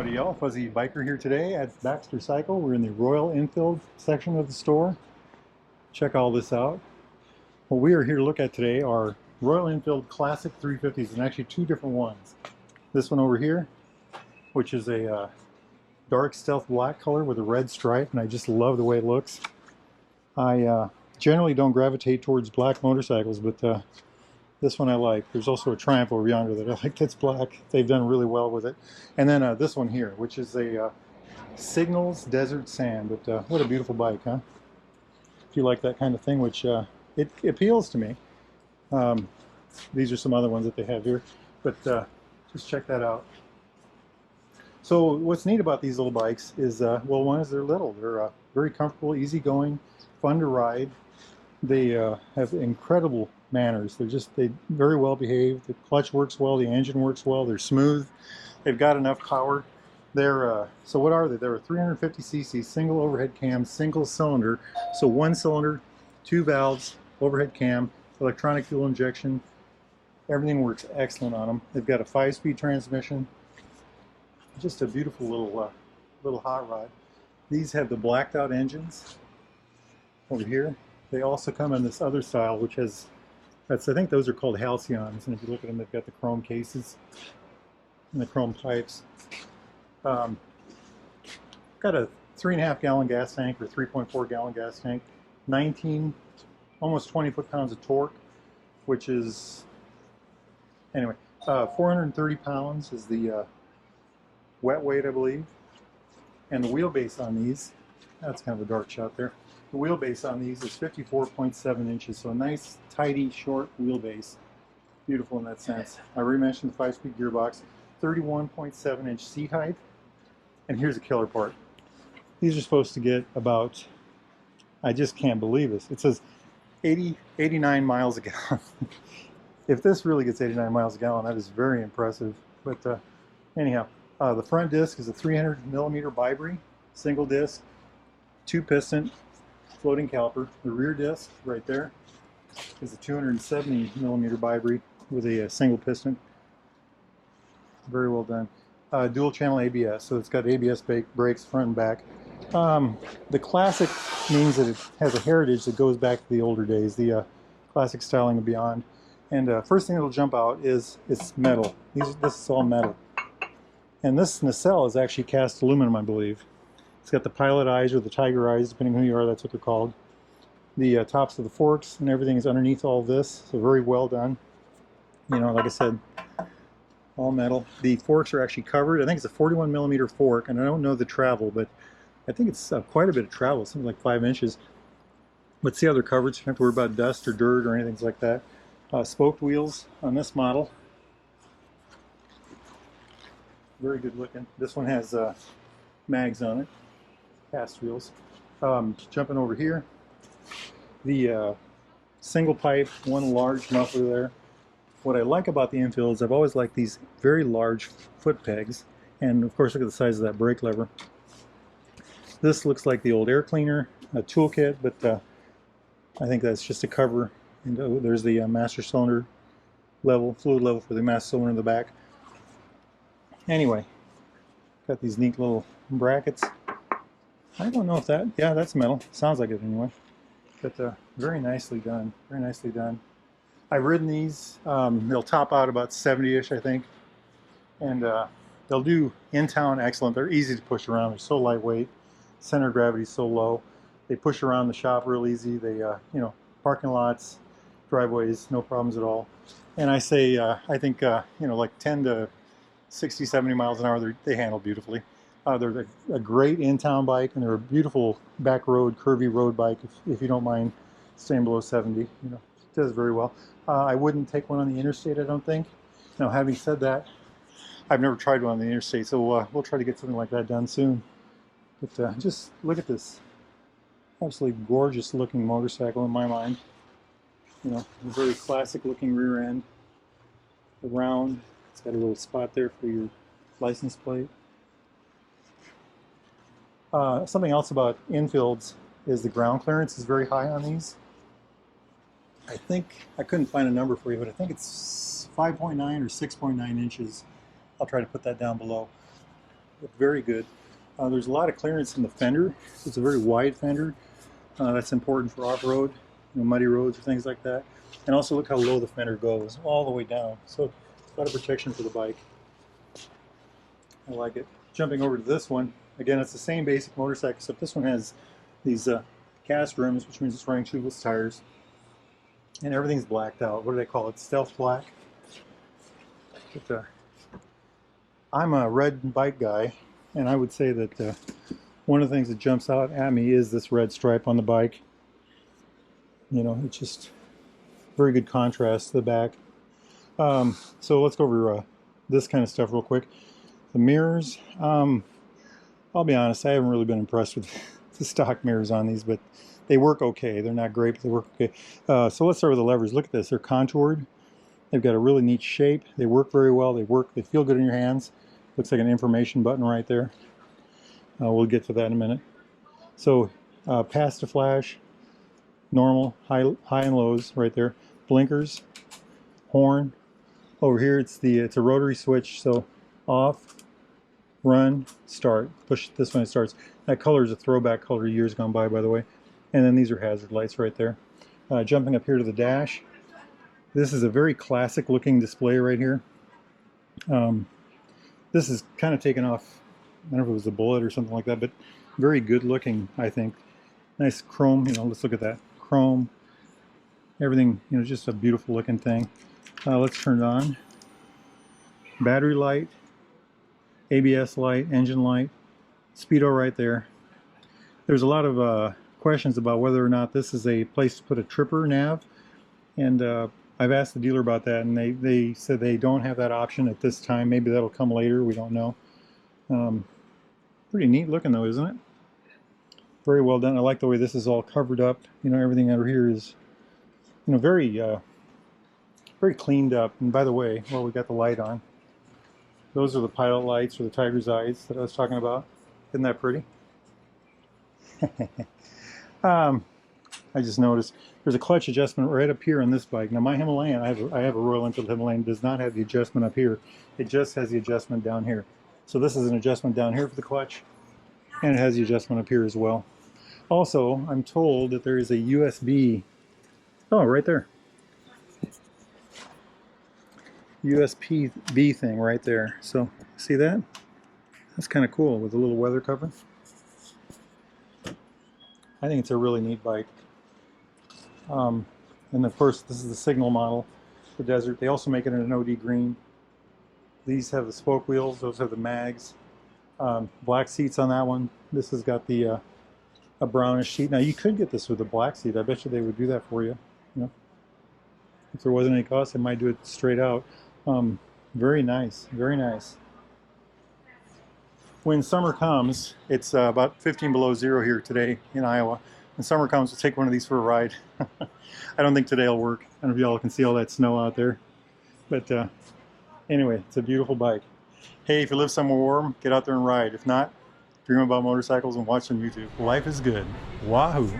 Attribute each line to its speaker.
Speaker 1: Howdy y'all, Fuzzy Biker here today at Baxter Cycle. We're in the Royal Enfield section of the store. Check all this out. What we are here to look at today are Royal Enfield Classic 350s, and actually two different ones. This one over here, which is a dark stealth black color with a red stripe, and I just love the way it looks. I generally don't gravitate towards black motorcycles, but this one I like. There's also a Triumph over yonder that I like that's black. They've done really well with it. And then this one here, which is a Signals Desert Sand. But what a beautiful bike, huh? If you like that kind of thing, which it appeals to me. These are some other ones that they have here. But just check that out. So what's neat about these little bikes is, well, one is they're little. They're very comfortable, easygoing, fun to ride. They have incredible manners. They very well behaved. The clutch works well, the engine works well, they're smooth, they've got enough power. They're so what are they? They're a 350cc single overhead cam, single cylinder. So one cylinder, two valves, overhead cam, electronic fuel injection. Everything works excellent on them. They've got a 5-speed transmission. Just a beautiful little hot rod. These have the blacked out engines over here. They also come in this other style, which has, I think those are called Halcyons, and if you look at them, they've got the chrome cases and the chrome pipes. Got a 3.5 gallon gas tank or 3.4 gallon gas tank, 19, almost 20 foot-pounds of torque, which is, anyway, 430 pounds is the wet weight, I believe, and the wheelbase on these, that's kind of a dark shot there. The wheelbase on these is 54.7 inches, so a nice, tidy, short wheelbase. Beautiful in that sense. I already mentioned the 5-speed gearbox, 31.7 inch seat height. And here's a killer part. These are supposed to get about, I just can't believe this, it says 89 miles a gallon. If this really gets 89 miles a gallon, that is very impressive. But anyhow, the front disc is a 300 millimeter Vibri, single disc, 2-piston, floating caliper. The rear disc right there is a 270 millimeter Vibri with a single piston. Very well done. Dual channel ABS, so it's got ABS brakes front and back. The classic means that it has a heritage that goes back to the older days, the classic styling and beyond. And first thing that'll jump out is it's metal. This is all metal. And this nacelle is actually cast aluminum, I believe. It's got the pilot eyes or the tiger eyes, depending on who you are, that's what they're called. The tops of the forks and everything is underneath all this, so very well done. You know, like I said, all metal. The forks are actually covered. I think it's a 41 millimeter fork, and I don't know the travel, but I think it's quite a bit of travel, something like 5 inches. But see how they're covered, so you don't have to worry about dust or dirt or anything like that. Spoked wheels on this model. Very good looking. This one has mags on it. Cast wheels. Jumping over here, the single pipe, one large muffler there. What I like about the Enfield is I've always liked these very large foot pegs, and of course look at the size of that brake lever. This looks like the old air cleaner, a toolkit, but I think that's just a cover. And there's the master cylinder level, fluid level for the master cylinder in the back. Anyway, got these neat little brackets. I don't know if that, yeah, that's metal. Sounds like it anyway. But very nicely done. Very nicely done. I've ridden these. They'll top out about 70-ish, I think. And they'll do in town excellent. They're easy to push around. They're so lightweight. Center of gravity is so low. They push around the shop real easy. They, you know, parking lots, driveways, no problems at all. And I say, I think, you know, like 10 to 60, 70 miles an hour, they handle beautifully. They're a great in-town bike, and they're a beautiful back road, curvy road bike if you don't mind staying below 70. You know, it does very well. I wouldn't take one on the interstate, I don't think. Now, having said that, I've never tried one on the interstate, so we'll try to get something like that done soon. But just look at this absolutely gorgeous looking motorcycle in my mind. You know, a very classic looking rear end. Round, it's got a little spot there for your license plate. Something else about Enfields is the ground clearance is very high on these. I think, I couldn't find a number for you, but I think it's 5.9 or 6.9 inches. I'll try to put that down below. look very good. There's a lot of clearance in the fender. It's a very wide fender. That's important for off-road, muddy roads or things like that. And also look how low the fender goes, all the way down. So a lot of protection for the bike. I like it. Jumping over to this one, again, it's the same basic motorcycle, except this one has these cast rims, which means it's running tubeless tires. And everything's blacked out. What do they call it? Stealth black. But, I'm a red bike guy, and I would say that one of the things that jumps out at me is this red stripe on the bike. It's just very good contrast to the back. So let's go over this kind of stuff real quick. The mirrors, I'll be honest, I haven't really been impressed with the stock mirrors on these, but they work okay. They're not great, but they work okay. So let's start with the levers. Look at this. They're contoured. They've got a really neat shape. They work very well. They feel good in your hands. Looks like an information button right there. We'll get to that in a minute. So pass to flash, normal, high and lows right there. Blinkers, horn. Over here it's a rotary switch, so off, run, start. Push this when it starts. That color is a throwback color years gone by the way. And then these are hazard lights right there. Jumping up here to the dash. This is a very classic looking display right here. This is kind of taken off, I don't know if it was a bullet or something like that, but very good looking, I think. Nice chrome, let's look at that. Chrome, everything, just a beautiful looking thing. Let's turn it on. Battery light, ABS light, engine light, speedo right there. There's a lot of questions about whether or not this is a place to put a tripper nav, and I've asked the dealer about that, and they said they don't have that option at this time. Maybe that'll come later, we don't know. Pretty neat looking though, isn't it? Very well done. I like the way this is all covered up. Everything over here is very very cleaned up. And by the way, well, we got the light on. Those are the pilot lights, or the tiger's eyes that I was talking about. Isn't that pretty? I just noticed there's a clutch adjustment right up here on this bike. Now my Himalayan, I have a Royal Enfield Himalayan, does not have the adjustment up here. It just has the adjustment down here. So this is an adjustment down here for the clutch, and it has the adjustment up here as well. Also, I'm told that there is a USB, right there. USB-B thing right there. So see that? That's kind of cool with a little weather cover. I think it's a really neat bike. And of course, this is the Signal model, the Desert. They also make it in an OD green. These have the spoke wheels. Those have the mags. Black seats on that one. This has got the a brownish seat. Now you could get this with a black seat. I bet you they would do that for you. If there wasn't any cost, they might do it straight out. Very nice. Very nice. When summer comes, it's about 15 below zero here today in Iowa. When summer comes, we'll take one of these for a ride. I don't think today will work. I don't know if y'all can see all that snow out there. But anyway, it's a beautiful bike. Hey, if you live somewhere warm, get out there and ride. If not, dream about motorcycles and watch some YouTube. Life is good. Wahoo!